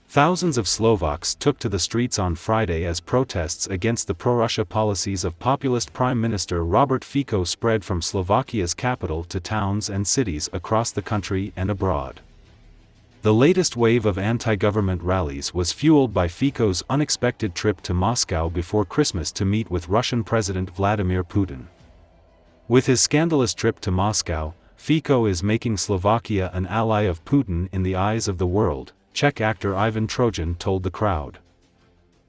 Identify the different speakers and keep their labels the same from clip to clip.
Speaker 1: Thousands of Slovaks took to the streets on Friday as protests against the pro-Russia policies of populist Prime Minister Robert Fico spread from Slovakia's capital to towns and cities across the country and abroad. The latest wave of anti-government rallies was fueled by Fico's unexpected trip to Moscow before Christmas to meet with Russian President Vladimir Putin. With his scandalous trip to Moscow, Fico is making Slovakia an ally of Putin in the eyes of the world, Czech actor Ivan Trojan told the crowd.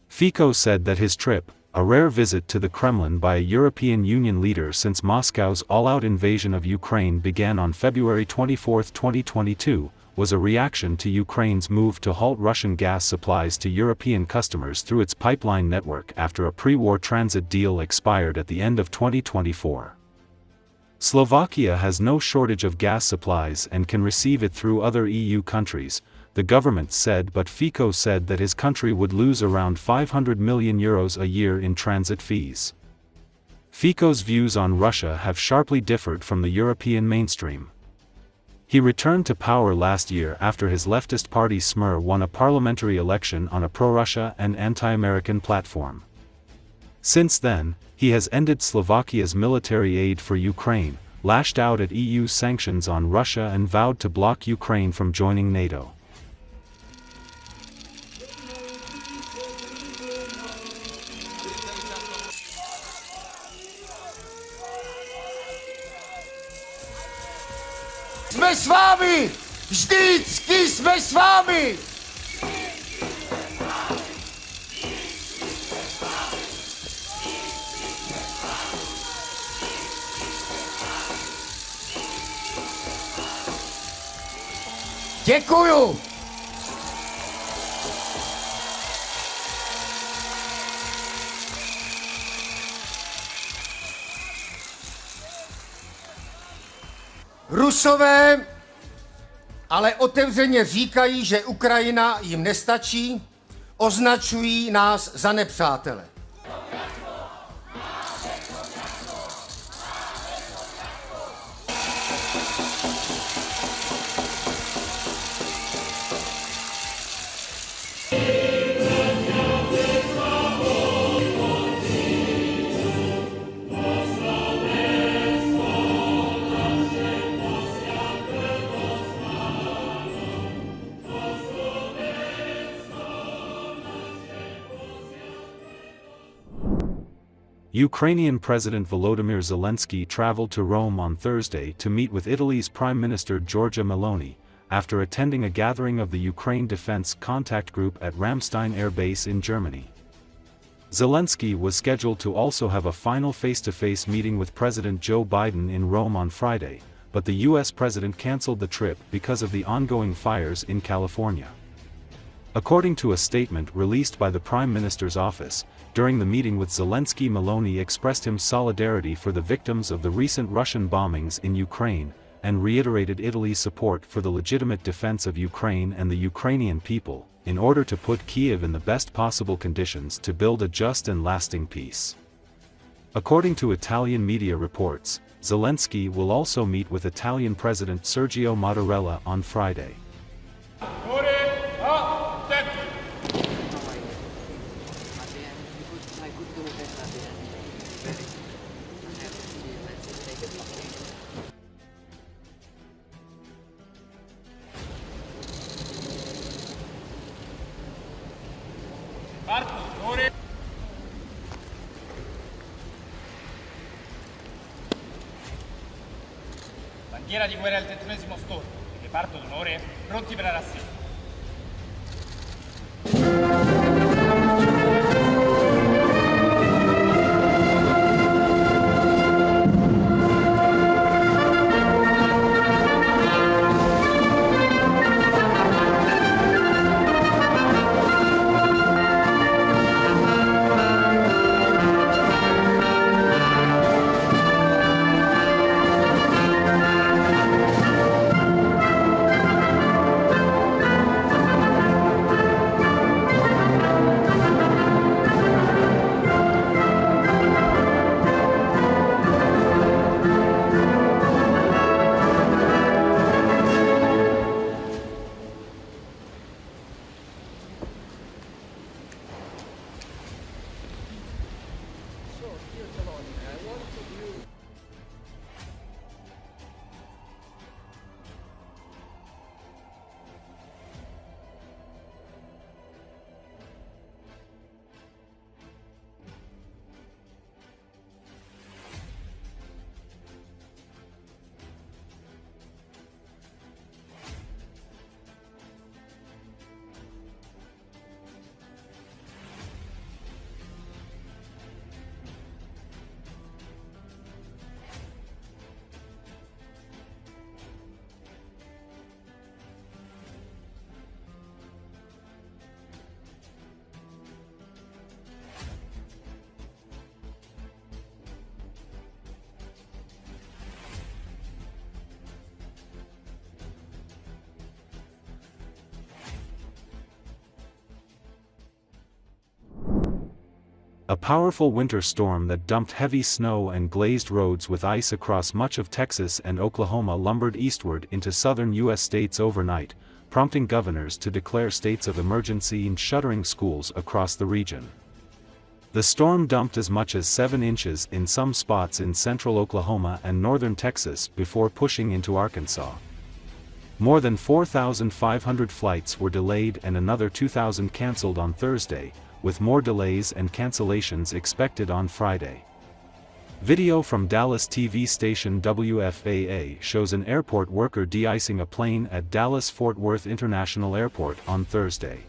Speaker 1: Fico said that his trip, a rare visit to the Kremlin by a European Union leader since Moscow's all-out invasion of Ukraine began on February 24, 2022, was a reaction to Ukraine's move to halt Russian gas supplies to European customers through its pipeline network after a pre-war transit deal expired at the end of 2024. Slovakia has no shortage of gas supplies and can receive it through other EU countries, the government said, but Fico said that his country would lose around €500 million a year in transit fees. Fico's views on Russia have sharply differed from the European mainstream. He returned to power last year after his leftist party Smer won a parliamentary election on a pro-Russia and anti-American platform. Since then, he has ended Slovakia's military aid for Ukraine, lashed out at EU sanctions on Russia and vowed to block Ukraine from joining NATO.
Speaker 2: Jsme s vámi! Vždycky jsme s vámi! Děkuju! Rusové ale otevřeně říkají, že Ukrajina jim nestačí, označují nás za nepřátele.
Speaker 1: Ukrainian President Volodymyr Zelensky traveled to Rome on Thursday to meet with Italy's Prime Minister Giorgia Meloni, after attending a gathering of the Ukraine Defense Contact Group at Ramstein Air Base in Germany. Zelensky was scheduled to also have a final face-to-face meeting with President Joe Biden in Rome on Friday, but the US president canceled the trip because of the ongoing fires in California. According to a statement released by the Prime Minister's office, during the meeting with Zelensky, Meloni expressed him solidarity for the victims of the recent Russian bombings in Ukraine, and reiterated Italy's support for the legitimate defense of Ukraine and the Ukrainian people, in order to put Kiev in the best possible conditions to build a just and lasting peace. According to Italian media reports, Zelensky will also meet with Italian President Sergio Mattarella on Friday.
Speaker 3: Bandiera di guerra al 31esimo stormo, reparto d'onore, pronti per la rassegna.
Speaker 1: A powerful winter storm that dumped heavy snow and glazed roads with ice across much of Texas and Oklahoma lumbered eastward into southern U.S. states overnight, prompting governors to declare states of emergency and shuttering schools across the region. The storm dumped as much as 7 inches in some spots in central Oklahoma and northern Texas before pushing into Arkansas. More than 4,500 flights were delayed and another 2,000 canceled on Thursday, with more delays and cancellations expected on Friday. Video from Dallas TV station WFAA shows an airport worker de-icing a plane at Dallas-Fort Worth International Airport on Thursday.